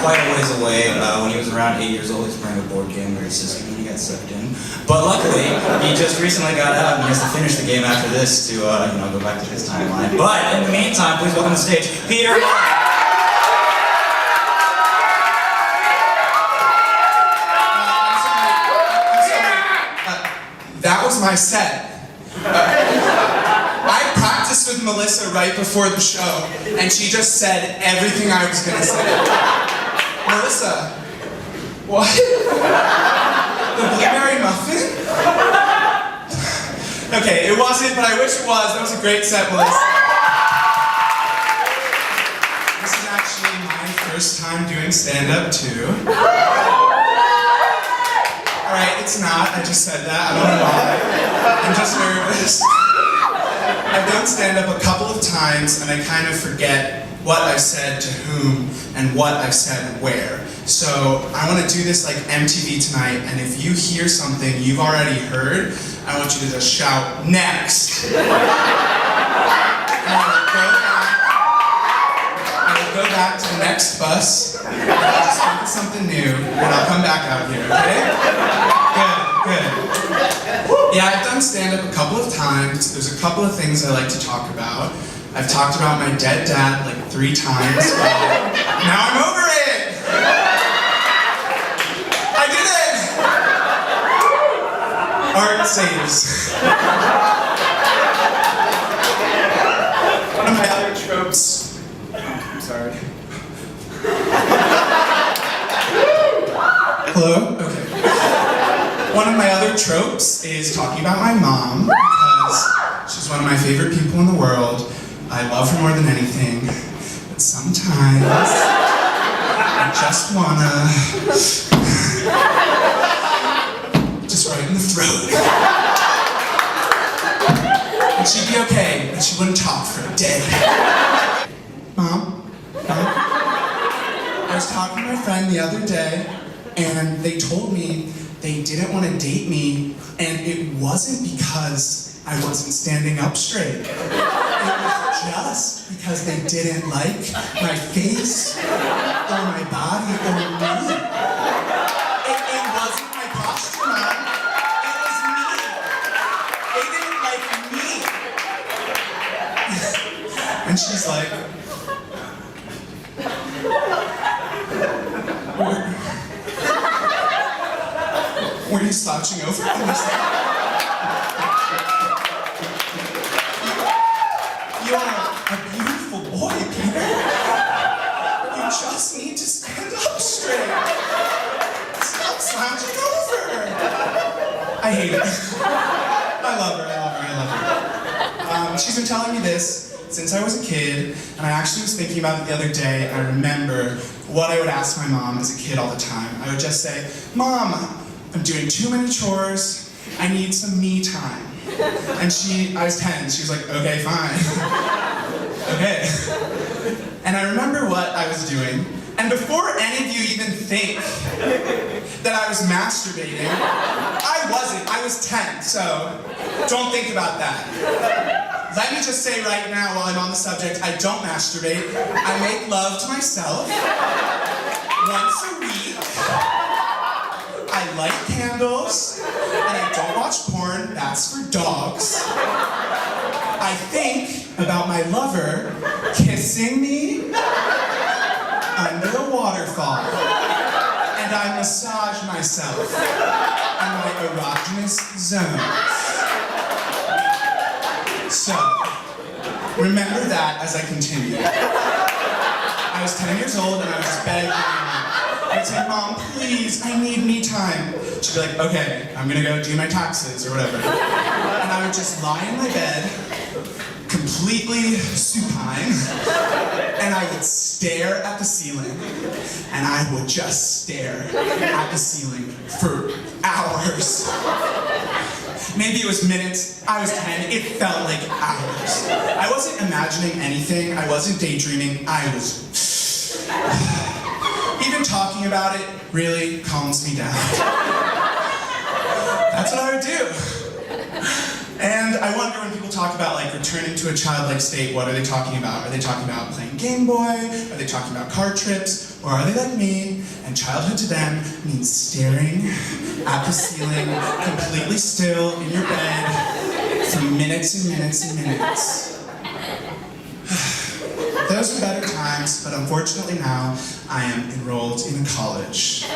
quite a ways away. When he was around 8 years old, he was playing a board game with his sister and he got sucked in. But luckily, he just recently got out and he has to finish the game after this to go back to his timeline. But in the meantime, please welcome to the stage, Peter. That was my set. I practiced with Melissa right before the show, and she just said everything I was gonna say. Melissa, what? The blueberry muffin? Okay, it wasn't, but I wish it was. That was a great set, Melissa. This is actually my first time doing stand-up, too. Alright, it's not. I just said that. I don't know why. I'm just nervous. I've done stand-up a couple of times, and I kind of forget what I've said to whom and what I've said where. So I want to do this like MTV tonight, and if you hear something you've already heard, I want you to just shout, "Next!" And I will go back to the next bus, and I'll just think of something new, and I'll come back out here, okay? Good. Yeah, I've done stand-up a couple of times. There's a couple of things I like to talk about. I've talked about my dead dad like 3 times, but now I'm over it! I did it! Art saves. One of my other tropes... I'm sorry. Hello? Okay. One of my other tropes is talking about my mom, because she's one of my favorite people in the world. I love her more than anything, but sometimes I just wanna... just right in the throat. And she'd be okay, but she wouldn't talk for a day. Mom? I was talking to my friend the other day, and they told me they didn't want to date me, and it wasn't because I wasn't standing up straight. It was just because they didn't like my face, or my body, or me. It wasn't my posture, Mom. It was me. They didn't like me. And she's like, were you slouching over on this side? You are a beautiful boy, Peter. You just need to stand up straight. Stop slouching over. I hate it. I love her. She's been telling me this since I was a kid, and I actually was thinking about it the other day. I remember what I would ask my mom as a kid all the time. I would just say, "Mom, I'm doing too many chores. I need some me time." And I was 10, she was like, "Okay, fine." Okay. And I remember what I was doing, and before any of you even think that I was masturbating, I wasn't. I was 10, so don't think about that. Let me just say right now, while I'm on the subject, I don't masturbate. I make love to myself once a week. I light candles, and I don't watch porn. That's for dogs. I think about my lover kissing me under a waterfall, and I massage myself in my erogenous zones. So, remember that as I continue. I was 10 years old and I was just begging I would say, "Mom, please, I need me time." She'd be like, "Okay, I'm gonna go do my taxes," or whatever. And I would just lie in my bed, completely supine, and I would stare at the ceiling, and I would just stare at the ceiling for hours. Maybe it was minutes. I was 10. It felt like hours. I wasn't imagining anything. I wasn't daydreaming. I was... Even talking about it really calms me down. That's what I would do. And And I wonder when people talk about like returning to a childlike state, what are they talking about? Are they talking about playing Game Boy? Are they talking about card trips? Or are they like me, and childhood to them means staring at the ceiling, completely still in your bed for minutes and minutes and minutes? Those were better times, but unfortunately now I am enrolled in college.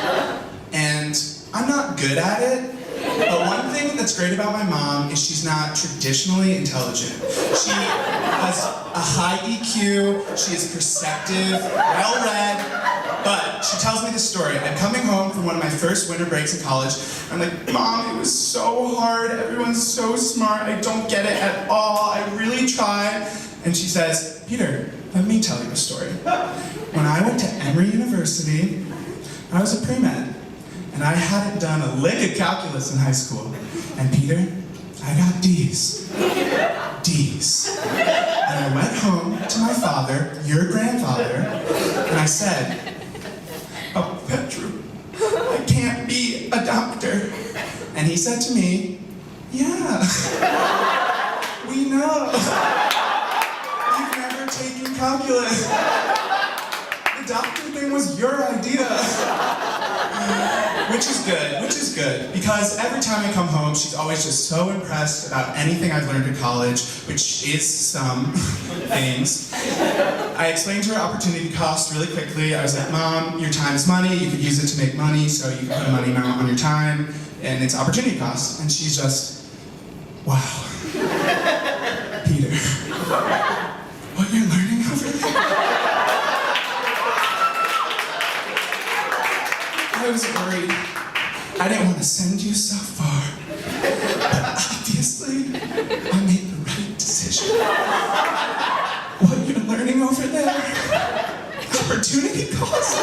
And I'm not good at it, but one thing that's great about my mom is she's not traditionally intelligent. She has a high EQ, she is perceptive, well-read, but she tells me this story. I'm coming home from one of my first winter breaks in college. I'm like, Mom, it was so hard, everyone's so smart, I don't get it at all, I really tried. And she says, Peter, let me tell you a story. When I went to Emory University, I was a pre-med. And I hadn't done a lick of calculus in high school. And Peter, I got D's. D's. And I went home to my father, your grandfather, and I said, oh, Petru, I can't be a doctor. And he said to me, yeah, we know. You've never taken calculus. The doctor thing was your idea. Which is good, because every time I come home, she's always just so impressed about anything I've learned in college, which is some things. I explained to her opportunity cost really quickly. I was like, Mom, your time is money, you could use it to make money, so you can put a money amount on your time, and it's opportunity cost. And she's just, wow. Peter, what you're learning over there? I was worried. I didn't want to send you so far. But obviously, I made the right decision. What you're learning over there? Opportunity cost?